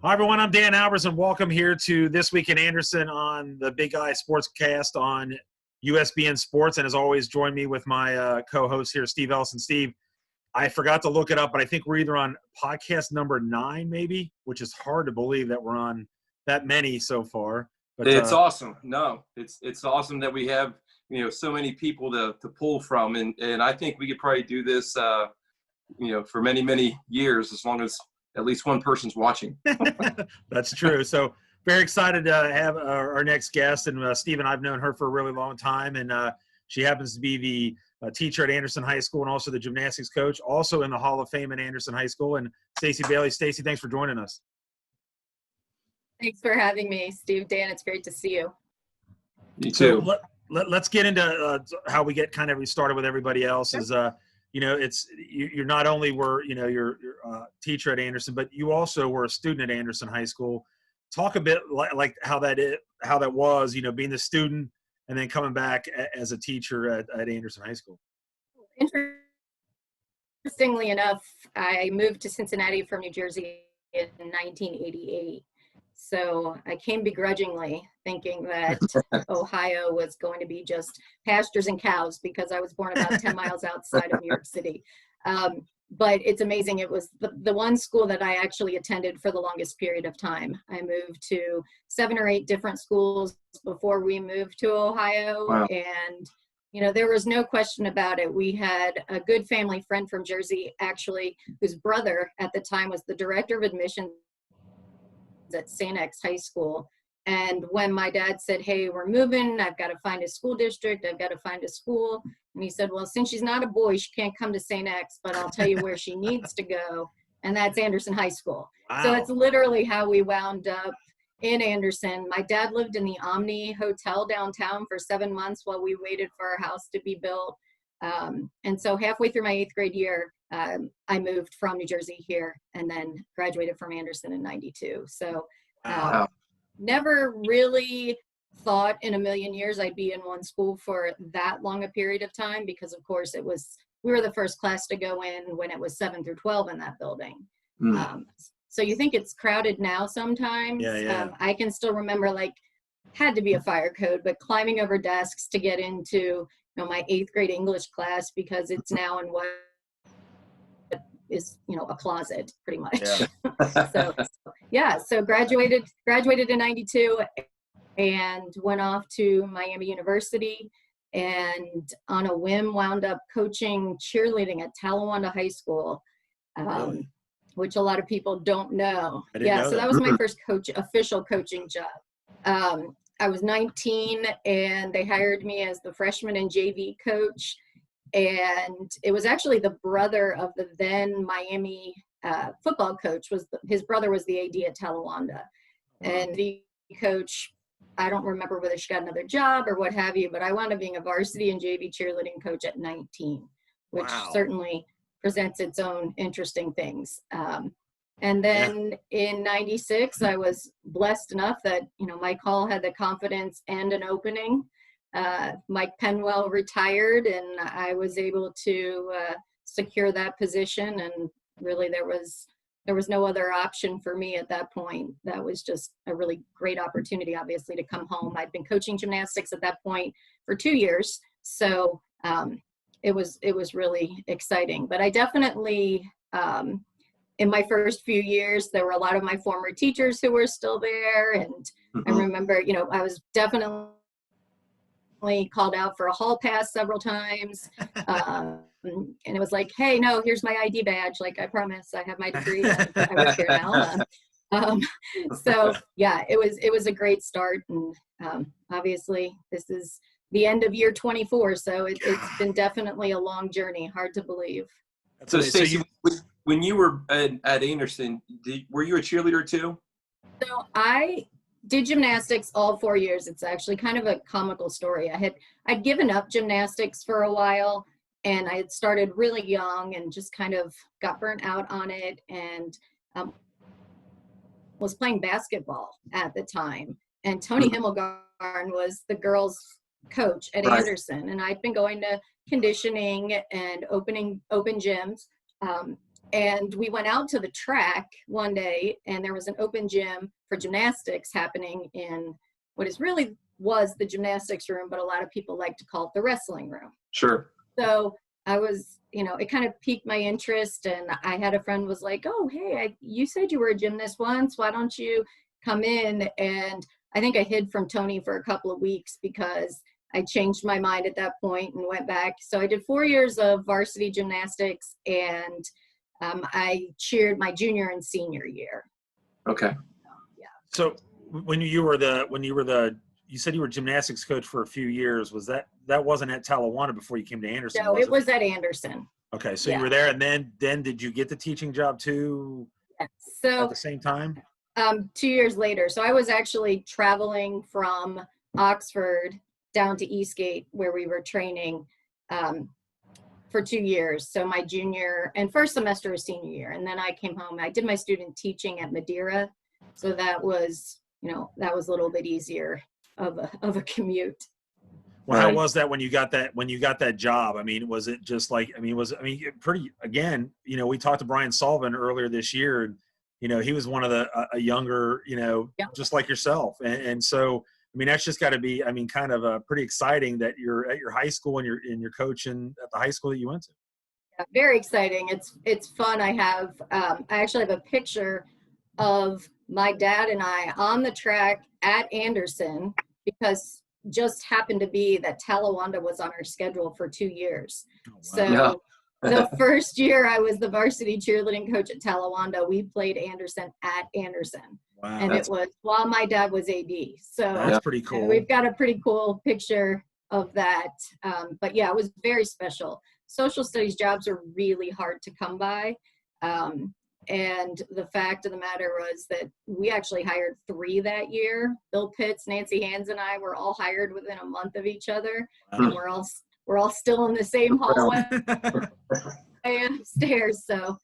Hi, everyone. I'm Dan Albers, and welcome here to This Week in Anderson on the Big Guy Sportscast on USBN Sports. And as always, join me with my co-host here, Steve Ellison. Steve, I forgot to look it up, but I think we're either on podcast number 9, maybe, which is hard to believe that we're on that many so far. But it's awesome. No, it's awesome that we have so many people to pull from, and I think we could probably do this for many years, as long as at least one person's watching. That's true. So very excited to have our next guest. And Steve and I've known her for a really long time. And she happens to be the teacher at Anderson High School and also the gymnastics coach, also in the Hall of Fame at Anderson High School. And Stacey Bailey. Stacey, thanks for joining us. Thanks for having me, Steve. Dan, it's great to see you. You too. So let's get into how we get kind of started with everybody else. Is you're not only were you're a teacher at Anderson, but you also were a student at Anderson High School. Talk a bit like how that was, being the student and then coming back as a teacher at Anderson High School. Interestingly enough, I moved to Cincinnati from New Jersey in 1988. So I came begrudgingly, thinking that Ohio was going to be just pastures and cows, because I was born about 10 miles outside of New York City. But it's amazing. It was the one school that I actually attended for the longest period of time. I moved to 7 or 8 different schools before we moved to Ohio. Wow. And there was no question about it. We had a good family friend from Jersey, actually, whose brother at the time was the director of admissions at St. X High School. And when my dad said, hey, we're moving, I've got to find a school district, I've got to find a school. And he said, well, since she's not a boy, she can't come to St. X, but I'll tell you where she needs to go. And that's Anderson High School. Wow. So it's literally how we wound up in Anderson. My dad lived in the Omni Hotel downtown for 7 months while we waited for our house to be built. And so halfway through my 8th grade year, I moved from New Jersey here and then graduated from Anderson in 92. So never really thought in a million years I'd be in one school for that long a period of time, because of course we were the first class to go in when it was 7 through 12 in that building. So you think it's crowded now sometimes. Yeah. I can still remember, had to be a fire code, but climbing over desks to get into my 8th grade English class, because it's now in what is a closet pretty much. Yeah. So graduated in 92 and went off to Miami University, and on a whim wound up coaching cheerleading at Talawanda High School. Really? Which a lot of people don't know. I didn't know So that. that was my first official coaching job. I was 19 and they hired me as the freshman and JV coach. And it was actually the brother of the then Miami football coach. His brother was the AD at Talawanda. And the coach, I don't remember whether she got another job or what have you, but I wound up being a varsity and JV cheerleading coach at 19, which certainly presents its own interesting things. And then in 96, I was blessed enough that, Mike Hall had the confidence and an opening. Mike Penwell retired, and I was able to secure that position. And really there was no other option for me at that point. That was just a really great opportunity, obviously, to come home. I'd been coaching gymnastics at that point for 2 years. So it was really exciting. But I definitely, in my first few years, there were a lot of my former teachers who were still there. And I remember, I was definitely called out for a hall pass several times. And it was like, hey, no, here's my ID badge. I promise I have my degree. I work here now. So yeah, it was a great start. And obviously this is the end of year 24. So it's been definitely a long journey. Hard to believe. So Stacey, when you were at Anderson, were you a cheerleader too? So I did gymnastics all 4 years. It's actually kind of a comical story. I'd given up gymnastics for a while, and I had started really young and just kind of got burnt out on it, and was playing basketball at the time. And Tony Himmelgarn was the girls' coach at Anderson, and I'd been going to conditioning and open gyms. And we went out to the track one day, and there was an open gym for gymnastics happening in what is really was the gymnastics room, but a lot of people like to call it the wrestling room. Sure. So I was, it kind of piqued my interest, and I had a friend was like, oh, hey, you said you were a gymnast once. Why don't you come in? And I think I hid from Tony for a couple of weeks because I changed my mind at that point and went back. So I did 4 years of varsity gymnastics, and I cheered my junior and senior year. Okay. Yeah. So when you said you were gymnastics coach for a few years, was that wasn't at Talawanda before you came to Anderson? No, it was at Anderson. Okay, so Yeah. you were there, and then did you get the teaching job too? Yeah. So at the same time? 2 years later. So I was actually traveling from Oxford down to Eastgate where we were training for 2 years. So my junior and first semester of senior year. And then I came home. I did my student teaching at Madeira. So that was, that was a little bit easier of a commute. Well, how was that when you got that job? I mean, was it just like, pretty, again, we talked to Brian Sullivan earlier this year, and, he was one of a younger, just like yourself. And so, that's just got to be, kind of pretty exciting that you're at your high school and you're coaching at the high school that you went to. Yeah, very exciting. It's fun. I actually have a picture of my dad and I on the track at Anderson, because just happened to be that Talawanda was on our schedule for 2 years. Oh, wow. So the first year I was the varsity cheerleading coach at Talawanda, we played Anderson at Anderson. Wow. And it was while my dad was AD. So that's pretty cool. We've got a pretty cool picture of that. But yeah, it was very special. Social studies jobs are really hard to come by. And the fact of the matter was that we actually hired 3 that year. Bill Pitts, Nancy Hands, and I were all hired within a month of each other. Wow. And we're all still in the same hallway upstairs. So,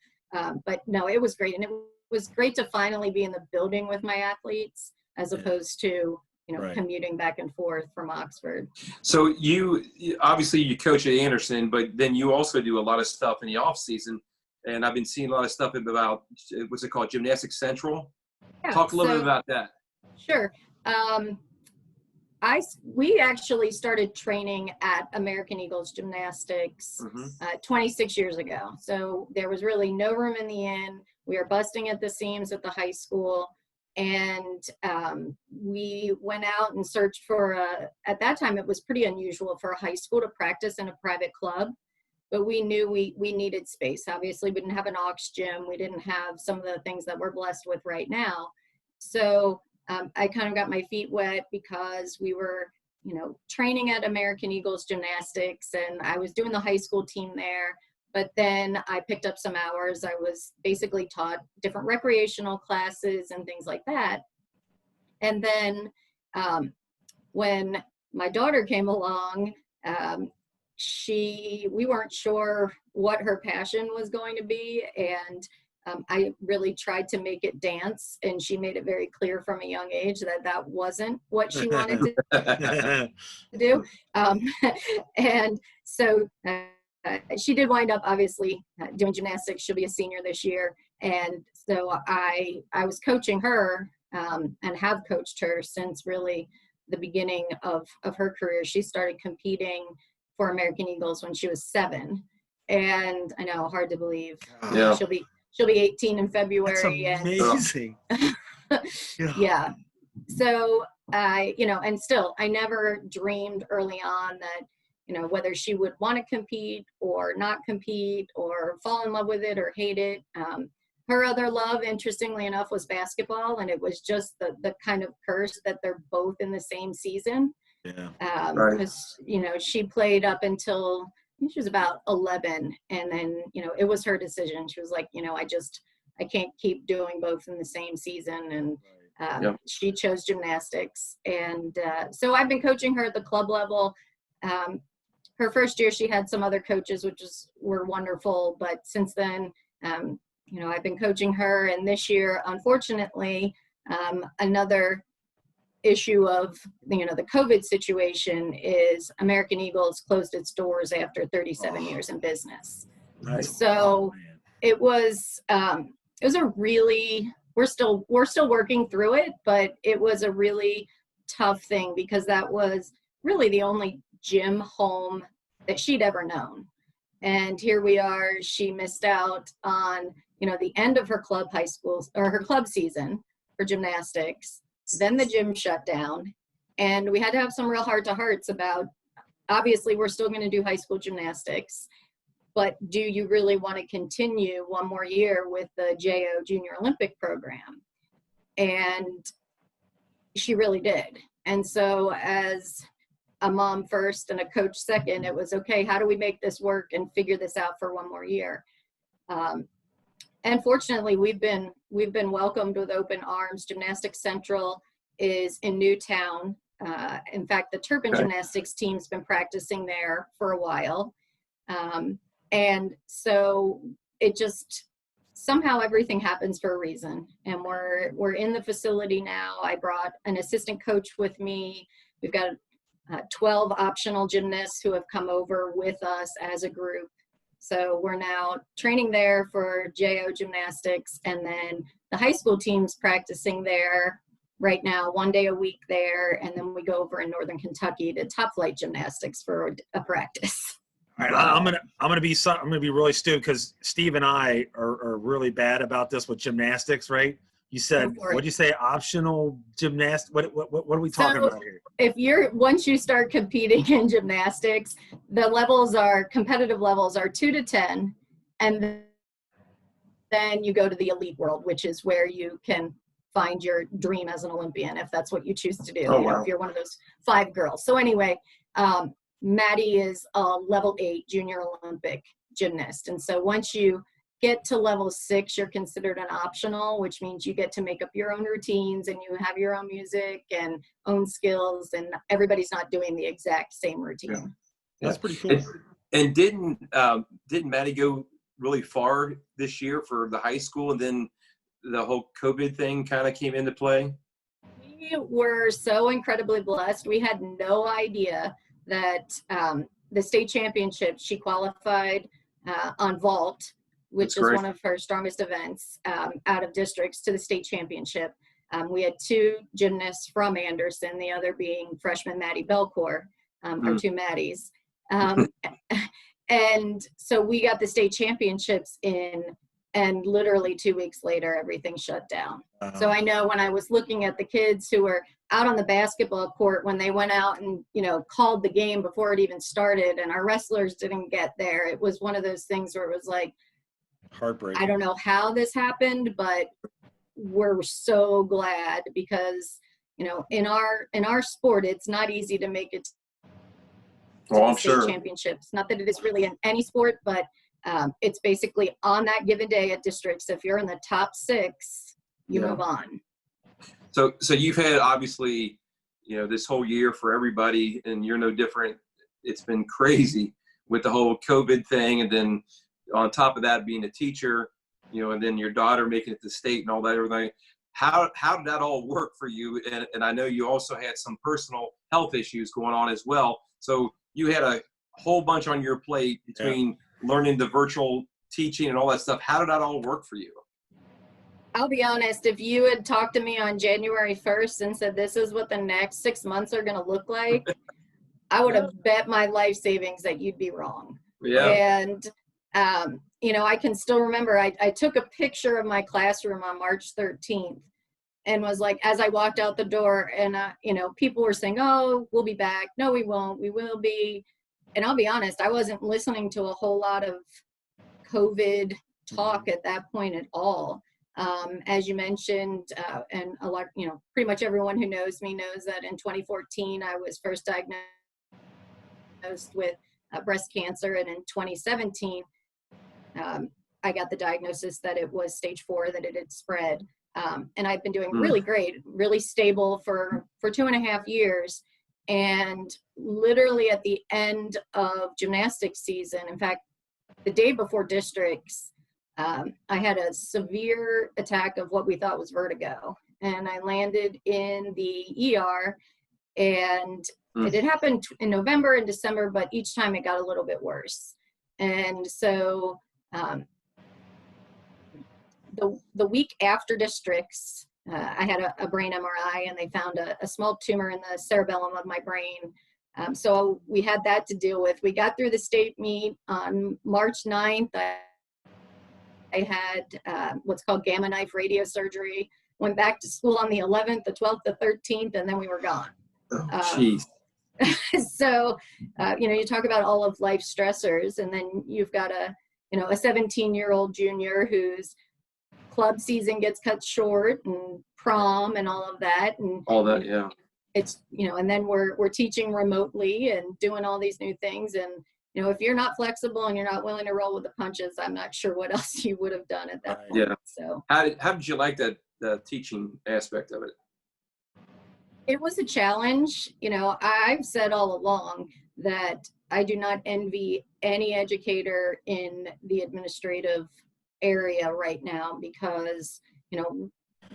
but no, it was great. And it was great to finally be in the building with my athletes as opposed to, Right. commuting back and forth from Oxford. So you obviously you coach at Anderson, but then you also do a lot of stuff in the off season. And I've been seeing a lot of stuff about, what's it called, Gymnastics Central. Yeah, Talk a little bit about that. Sure. We actually started training at American Eagles Gymnastics 26 years ago. So there was really no room in the inn. We were busting at the seams at the high school. And we went out and searched for at that time, it was pretty unusual for a high school to practice in a private club. But we knew we needed space. Obviously, we didn't have an aux gym. We didn't have some of the things that we're blessed with right now. So I kind of got my feet wet because we were, training at American Eagles Gymnastics, and I was doing the high school team there. But then I picked up some hours. I was basically taught different recreational classes and things like that. And then when my daughter came along, we weren't sure what her passion was going to be, and I really tried to make it dance, and she made it very clear from a young age that wasn't what she wanted to do. And so she did wind up obviously doing gymnastics. She'll be a senior this year, and so I was coaching her and have coached her since really the beginning of her career. She started competing for American Eagles when she was 7, and I know, hard to believe. Yeah. She'll be 18 in February. That's amazing. Yeah. So and still, I never dreamed early on that, whether she would want to compete or not compete or fall in love with it or hate it. Her other love, interestingly enough, was basketball, and it was just the kind of curse that they're both in the same season. Yeah. Because she played up until she was about 11, and then it was her decision. She was like, I can't keep doing both in the same season, and she chose gymnastics. And so I've been coaching her at the club level. Her first year, she had some other coaches, which were wonderful, but since then, I've been coaching her. And this year, unfortunately, another issue of the COVID situation is American Eagles closed its doors after 37 years in business. Nice. So it was a really, we're still working through it, but it was a really tough thing because that was really the only gym home that she'd ever known. And here we are, she missed out on, the end of her club her club season for gymnastics. Then the gym shut down, and we had to have some real heart-to-hearts about, obviously we're still going to do high school gymnastics, but do you really want to continue one more year with the JO Junior Olympic program? And she really did. And so as a mom first and a coach second, it was, okay, how do we make this work and figure this out for one more year? And fortunately, we've been welcomed with open arms. Gymnastics Central is in Newtown. In fact, the Turpin gymnastics team's been practicing there for a while. And so it just, somehow everything happens for a reason. And we're in the facility now. I brought an assistant coach with me. We've got 12 optional gymnasts who have come over with us as a group. So we're now training there for JO gymnastics, and then the high school team's practicing there right now, 1 day a week there, and then we go over in Northern Kentucky to Top Flight Gymnastics for a practice. All right, I'm gonna be really stupid because Steve and I are really bad about this with gymnastics, right? You said, what'd you say? Optional gymnastics? What are we talking about here? Once you start competing in gymnastics, the competitive levels are 2 to 10, and then you go to the elite world, which is where you can find your dream as an Olympian, if that's what you choose to do. Oh, wow. If you're one of those 5 girls. So anyway, Maddie is a level 8 junior Olympic gymnast. And so once you get to level 6, you're considered an optional, which means you get to make up your own routines and you have your own music and own skills, and everybody's not doing the exact same routine. Yeah. That's pretty cool. And didn't Maddie go really far this year for the high school, and then the whole COVID thing kind of came into play? We were so incredibly blessed. We had no idea that the state championships, she qualified on vault, which is one of her strongest events out of districts, to the state championship. We had 2 gymnasts from Anderson, the other being freshman Maddie Belcourt, our 2 Maddies. And so we got the state championships in, and literally 2 weeks later, everything shut down. So I know when I was looking at the kids who were out on the basketball court, when they went out and, called the game before it even started, and our wrestlers didn't get there, it was one of those things where it was like, heartbreaking. I don't know how this happened, but we're so glad because, in our sport, it's not easy to make it to the state championships. Not that it is really in any sport, but it's basically on that given day at districts. If you're in the top 6, you move on. So you've had, obviously, this whole year for everybody, and you're no different. It's been crazy with the whole COVID thing, and then on top of that, being a teacher, and then your daughter making it to state and all that, everything. How did that all work for you? And I know you also had some personal health issues going on as well. So you had a whole bunch on your plate between learning the virtual teaching and all that stuff. How did that all work for you? I'll be honest, if you had talked to me on January 1st and said, this is what the next 6 months are going to look like, I would have bet my life savings that you'd be wrong. Yeah. And, I can still remember, I took a picture of my classroom on March 13th and was like, as I walked out the door, and, people were saying, oh, we'll be back. No, we won't. We will be. And I'll be honest, I wasn't listening to a whole lot of COVID talk at that point at all. As you mentioned, and a lot, pretty much everyone who knows me knows that in 2014, I was first diagnosed with breast cancer. And in 2017, I got the diagnosis that it was stage 4, that it had spread. And I've been doing really great, really stable for 2.5 years. And literally at the end of gymnastics season, in fact, the day before districts, I had a severe attack of what we thought was vertigo. And I landed in the ER, and it had happened in November and December, but each time it got a little bit worse. And so the week after districts, I had a brain MRI, and they found a small tumor in the cerebellum of my brain. So we had that to deal with. We got through the state meet on March 9th. I had what's called gamma knife radiosurgery. Went back to school on the 11th, the 12th, the 13th, and then we were gone. Oh, jeez. So, you talk about all of life stressors, and then you've got a 17-year-old junior whose club season gets cut short, and prom and all of that. And all that, yeah. It's, and then we're teaching remotely and doing all these new things. And, if you're not flexible and you're not willing to roll with the punches, I'm not sure what else you would have done at that point. Yeah. So how did you like that, the teaching aspect of it? It was a challenge. I've said all along that I do not envy any educator in the administrative area right now, because,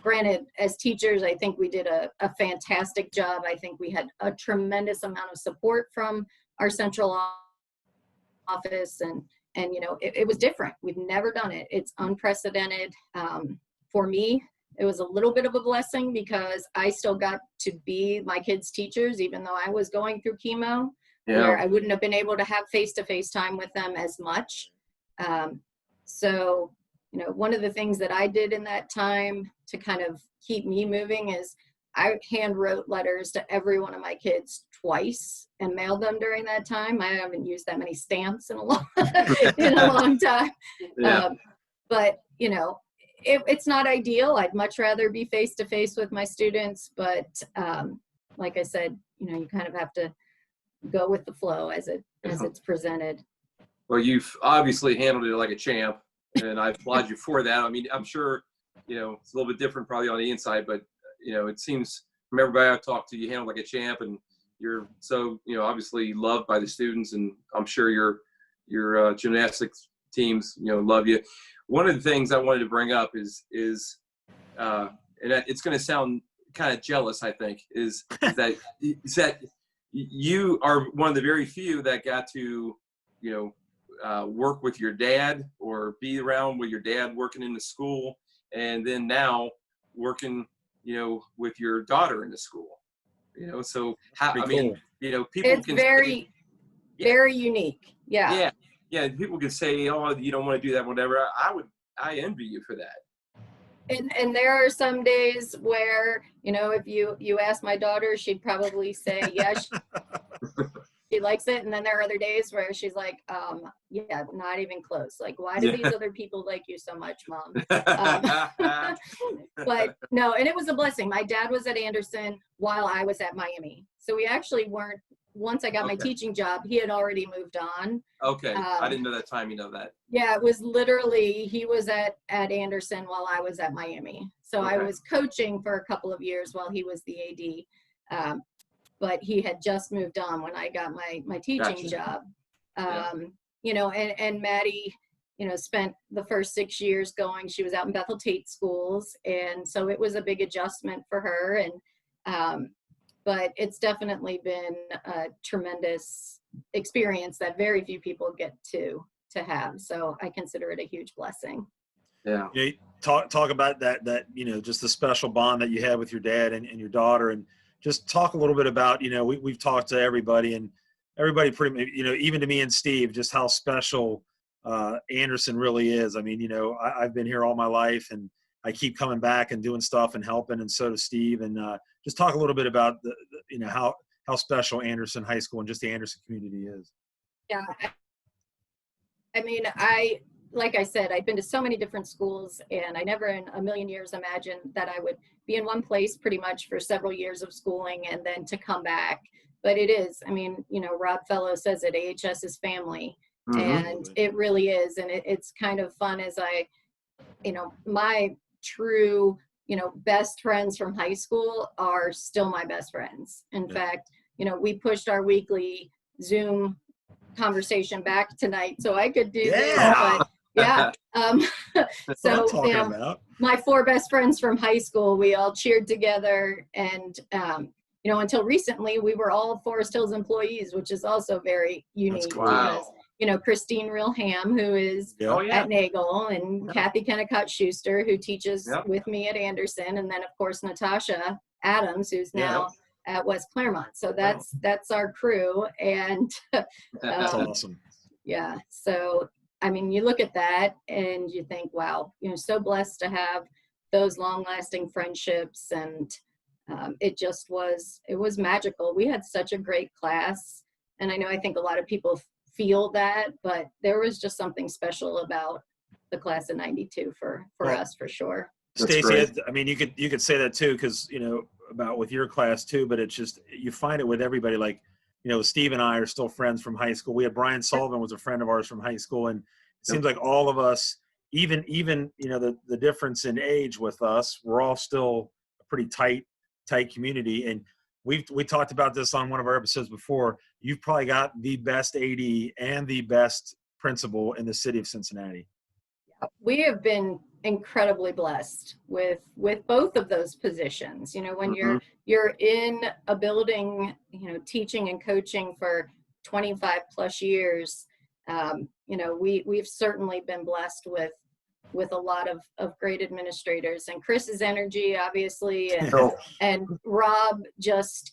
granted, as teachers, I think we did a fantastic job. I think we had a tremendous amount of support from our central office, and it was different. We've never done it. It's unprecedented. For me, it was a little bit of a blessing, because I still got to be my kids' teachers, even though I was going through chemo, where I wouldn't have been able to have face-to-face time with them as much. So, one of the things that I did in that time to kind of keep me moving is I hand wrote letters to every one of my kids twice and mailed them during that time. I haven't used that many stamps in a long time. Yeah. But, it's not ideal. I'd much rather be face-to-face with my students. But like I said, you kind of have to go with the flow as it's presented. Well, you've obviously handled it like a champ, and I applaud you for that. I mean, I'm sure, it's a little bit different probably on the inside, but, it seems from everybody I've talked to, you handle like a champ, and you're so, obviously loved by the students, and I'm sure your gymnastics teams, love you. One of the things I wanted to bring up is and it's going to sound kind of jealous, I think, is that you are one of the very few that got to, work with your dad, or be around with your dad working in the school, and then now working, with your daughter in the school. So how, Pretty I mean, cool. people It's can very, say, very unique. Yeah. Yeah. People can say, oh, you don't want to do that, whatever. I envy you for that. And there are some days where, if you ask my daughter, she'd probably say, yes, she likes it. And then there are other days where she's like, yeah, not even close. Like, why do these other people like you so much, Mom? But no, and it was a blessing. My dad was at Anderson while I was at Miami. So we actually weren't, once I got my teaching job, he had already moved on. Okay. I didn't know that time, that. Yeah, it was literally, he was at Anderson while I was at Miami. So I was coaching for a couple of years while he was the AD. But he had just moved on when I got my teaching job. And Maddie, spent the first 6 years going, she was out in Bethel Tate schools. And so it was a big adjustment for her. And, but it's definitely been a tremendous experience that very few people get to have. So I consider it a huge blessing. Yeah. Talk about that, just the special bond that you have with your dad and your daughter, and just talk a little bit about, we've talked to everybody, and everybody pretty much, even to me and Steve, just how special Anderson really is. I mean, I've been here all my life, and I keep coming back and doing stuff and helping, and so does Steve. And just talk a little bit about how special Anderson High School and just the Anderson community is. Yeah. I mean, like I said, I've been to so many different schools, and I never in a million years imagined that I would be in one place pretty much for several years of schooling and then to come back. But it is, I mean, Rod Fellow says it, AHS is family. Mm-hmm. And it really is. And it's kind of fun as my true, best friends from high school are still my best friends. In fact, we pushed our weekly Zoom conversation back tonight so I could do this, but so my 4 best friends from high school, we all cheered together, and until recently we were all Forest Hills employees, which is also very unique. Wow. Because Christine Reelham, who is at Nagel, and Kathy Kennicott-Schuster, who teaches with me at Anderson, and then of course Natasha Adams, who's now at West Claremont. So that's our crew, and that's awesome. Yeah. So I mean, you look at that and you think, wow, so blessed to have those long-lasting friendships, and it was magical. We had such a great class, and I think a lot of people feel that, but there was just something special about the class of 92 for us, for sure. Stacey, I mean, you could say that too, because about with your class too, but it's just, you find it with everybody. Like, Steve and I are still friends from high school. We had Brian Sullivan was a friend of ours from high school, and it seems like all of us, even the difference in age with us, we're all still a pretty tight community. And we talked about this on one of our episodes before. You've probably got the best AD and the best principal in the city of Cincinnati. We have been incredibly blessed with both of those positions. When you're in a building, teaching and coaching for 25 plus years, we've certainly been blessed with a lot of great administrators, and Chris's energy, obviously, and Rob, just,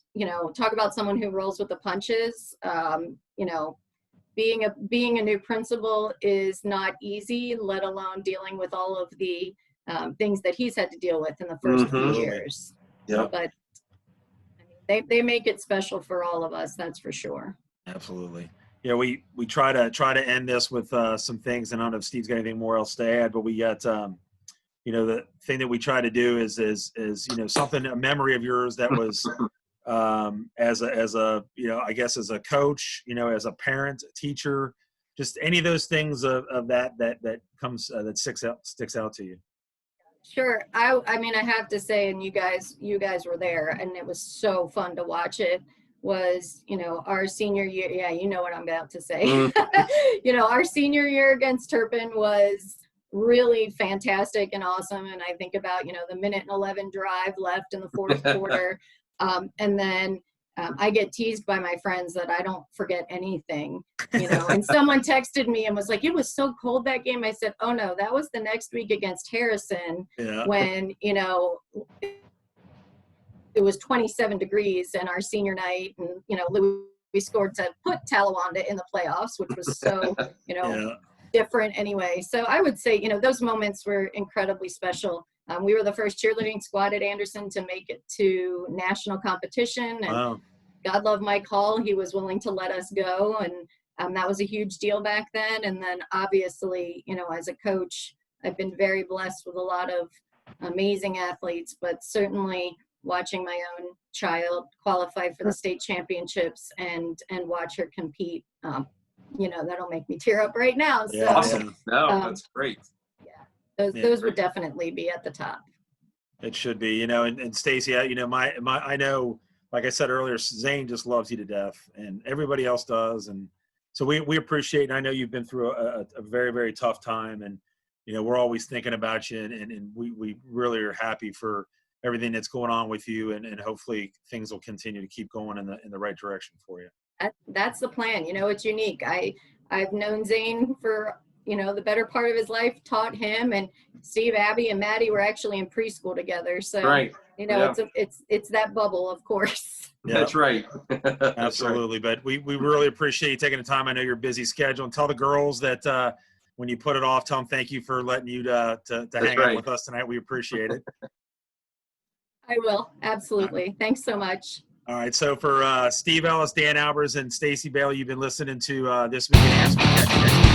talk about someone who rolls with the punches. Being a new principal is not easy, let alone dealing with all of the things that he's had to deal with in the first few years. Yeah. But I mean, they make it special for all of us, that's for sure. Absolutely. Yeah, we try to end this with some things, and I don't know if Steve's got anything more else to add, but we got the thing that we try to do is something, a memory of yours that was as a I guess as a coach, as a parent, teacher, just any of those things of that comes that sticks out to you. Sure. I mean, I have to say, and you guys were there, and it was so fun to watch it, was, our senior year. Yeah, you know what I'm about to say. Our senior year against Turpin was really fantastic and awesome. And I think about, the 1:11 drive left in the fourth quarter. And then I get teased by my friends that I don't forget anything, and someone texted me and was like, it was so cold that game. I said, oh no, that was the next week against Harrison when, it was 27 degrees in our senior night, and, we scored to put Talawanda in the playoffs, which was so, different anyway. So I would say, those moments were incredibly special. We were the first cheerleading squad at Anderson to make it to national competition, and God love Mike Hall. He was willing to let us go, and that was a huge deal back then. And then obviously, as a coach, I've been very blessed with a lot of amazing athletes, but certainly watching my own child qualify for the state championships and watch her compete, that'll make me tear up right now. So, awesome. No, that's great. Those would definitely be at the top. It should be, and Stacey, I know, like I said earlier, Zane just loves you to death, and everybody else does. And so we appreciate, and I know you've been through a very, very tough time, and, we're always thinking about you, and we really are happy for everything that's going on with you, and hopefully things will continue to keep going in the right direction for you. That's the plan. It's unique. I've known Zane for, the better part of his life, taught him, and Steve, Abby, and Maddie were actually in preschool together. So, right. It's that bubble, of course. Yeah. That's right. Absolutely. But we really appreciate you taking the time. I know your busy schedule, and tell the girls that when you put it off, tell them thank you for letting you to hang out with us tonight. We appreciate it. I will. Absolutely. Thanks so much. All right. So for Steve Ellis, Dan Albers, and Stacey Bailey, you've been listening to This Week in Anderson.